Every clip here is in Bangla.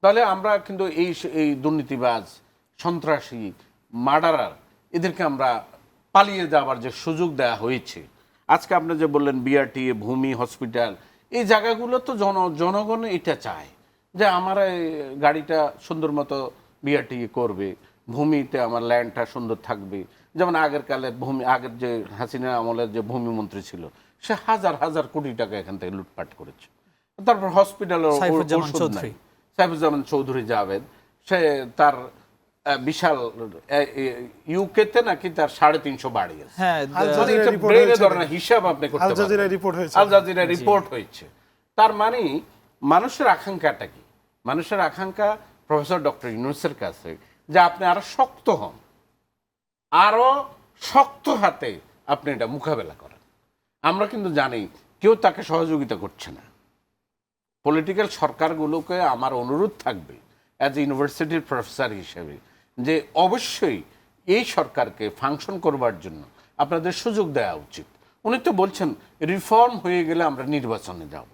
তাহলে আমরা কিন্তু এই দুর্নীতিবাজ, সন্ত্রাসী, মার্ডারার এদেরকে আমরা পালিয়ে যাওয়ার যে সুযোগ দেওয়া হয়েছে, আজকে আপনি যে বললেন বিআরটিএ, ভূমি, হসপিটাল, এই জায়গাগুলো তো জনগণ এটা চায় যে আমার এই গাড়িটা সুন্দর মতো বিআরটিএ করবে, ভূমিতে আমার ল্যান্ডটা সুন্দর থাকবে। যেমন আগের যে হাসিনা আমলের যে ভূমি মন্ত্রী ছিল, সে হাজার হাজার কোটি টাকা এখান থেকে লুটপাট করেছে। তারপর হসপিটালের সাইফুজ্জামান চৌধুরী জাভেদ, সে তার বিশাল ইউকেতে নাকি তার 350 বাড়ি আছে। হিসাব আপনি করতে পারেন, আল জাজিরা রিপোর্ট হয়েছে। তার মানে মানুষের আকাঙ্ক্ষাটা কি? মানুষের আকাঙ্ক্ষা প্রফেসর ডক্টর ইউনূসের কাছে যে আপনি আরো শক্ত হন, আরো শক্ত হাতে আপনি এটা মোকাবেলা করেন। আমরা কিন্তু জানি কেউ তাকে সহযোগিতা করছে না। পলিটিক্যাল সরকারগুলোকে আমার অনুরোধ থাকবে অ্যাজ এ ইউনিভার্সিটির প্রফেসর হিসেবে যে অবশ্যই এই সরকারকে ফাংশন করবার জন্য আপনাদের সুযোগ দেওয়া উচিত। উনি তো বলছেন রিফর্ম হয়ে গেলে আমরা নির্বাচনে যাব।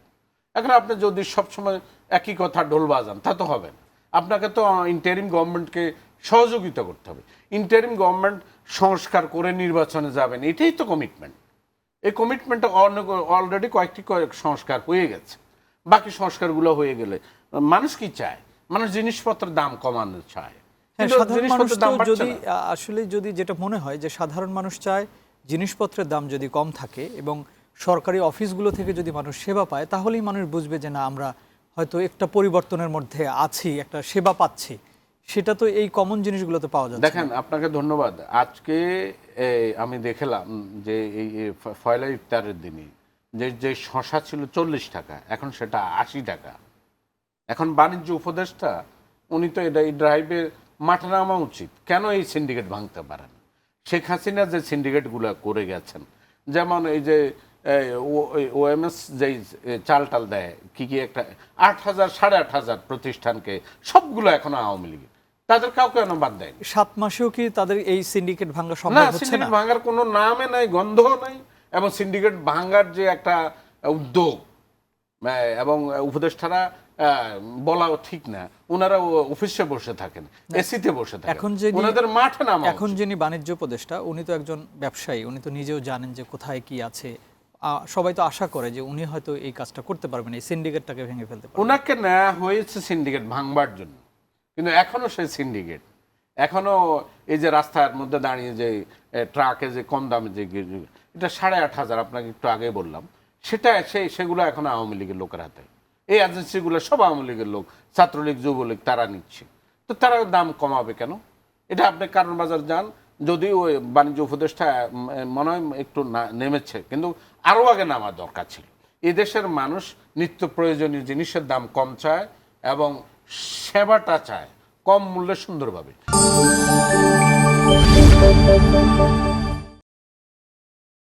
এখন আপনি যদি সবসময় একই কথা ঢোল বাজান তা তো হবে না। আপনাকে তো ইন্টারিম গভর্নমেন্টকে সহযোগিতা করতে হবে। ইন্টারিম গভর্নমেন্ট সংস্কার করে নির্বাচনে যাবেন, এটাই তো কমিটমেন্ট। এই কমিটমেন্টটা অলরেডি কয়েকটি সংস্কার হয়ে গেছে। বাকি সংস্কারগুলো হয়ে গেলে মানুষ কি চায়? মানুষ জিনিসপত্রের দাম কমানো চায়। আসলে যদি যেটা মনে হয় যে সাধারণ মানুষ চায় জিনিসপত্রের দাম যদি কম থাকে এবং সরকারি অফিসগুলো থেকে যদি মানুষ সেবা পায়, তাহলেই মানুষ বুঝবে যে না, আমরা হয়তো একটা পরিবর্তনের মধ্যে আছি, একটা সেবা পাচ্ছি। সেটা তো এই কমন জিনিসগুলোতে পাওয়া যায়। দেখেন, আপনাকে ধন্যবাদ। আজকে আমি দেখলাম যে এই পয়লা ইফতারের দিনে যে শশা ছিল 40 টাকা, এখন সেটা 80 টাকা। এখন বাণিজ্য উপদেষ্টা উনি তো এই ড্রাইভে মাঠে নামা উচিত। কেন এই সিন্ডিকেট ভাঙতে পারেন? শেখ হাসিনা যে সিন্ডিকেটগুলো করে গেছেন, যেমন এই যে ওএমএস যেই চাল দেয় কি একটা 8,000 8,500 প্রতিষ্ঠানকে, সবগুলো এখনো আওয়ামী লীগের, তাদের কাউকে কেন বাদ দেয়? 7 মাসেও কি তাদের এই সিন্ডিকেট ভাঙা সম্ভব হচ্ছে না? সিন্ডিকেট ভাঙার কোনো নামে নাই, গন্ধও নাই। এবং সিন্ডিকেট ভাঙার যে একটা উদ্যোগ, এবং উপদেষ্টারা বলাও ঠিক না, ওনারা অফিসে বসে থাকেন, এসিতে বসে থাকেন, ওনাদের মাঠে নামা। এখন যিনি বাণিজ্য উপদেষ্টা, উনি তো একজন ব্যবসায়ী, উনি তো নিজেও জানেন যে কোথায় কি আছে। সবাই তো আশা করে যে উনি হয়তো এই কাজটা করতে পারবেন, এই সিন্ডিকেটটাকে ভেঙে ফেলতে পারবেন। ওনাকে নেওয়া হয়েছে সিন্ডিকেট ভাঙবার জন্য, কিন্তু এখনো সেই সিন্ডিকেট, এখনো এই যে রাস্তার মধ্যে দাঁড়িয়ে যে ট্রাকে যে কম দামে যে এটা 8,500 আপনাকে একটু আগে বললাম, সেগুলো এখন আওয়ামী লীগের লোকের হাতে। এই এজেন্সিগুলো সব আওয়ামী লীগের লোক, ছাত্রলীগ, যুবলীগ, তারা নিচ্ছে। তো তারা দাম কমাবে কেন? এটা আপনি কারণ বাজার যান, যদিও ওই বাণিজ্য উপদেষ্টা মনে হয় একটু নেমেছে, কিন্তু আরও আগে নামার দরকার ছিল। এই দেশের মানুষ নিত্য প্রয়োজনীয় জিনিসের দাম কম চায় এবং সেবাটা চায় কম মূল্যে সুন্দরভাবে।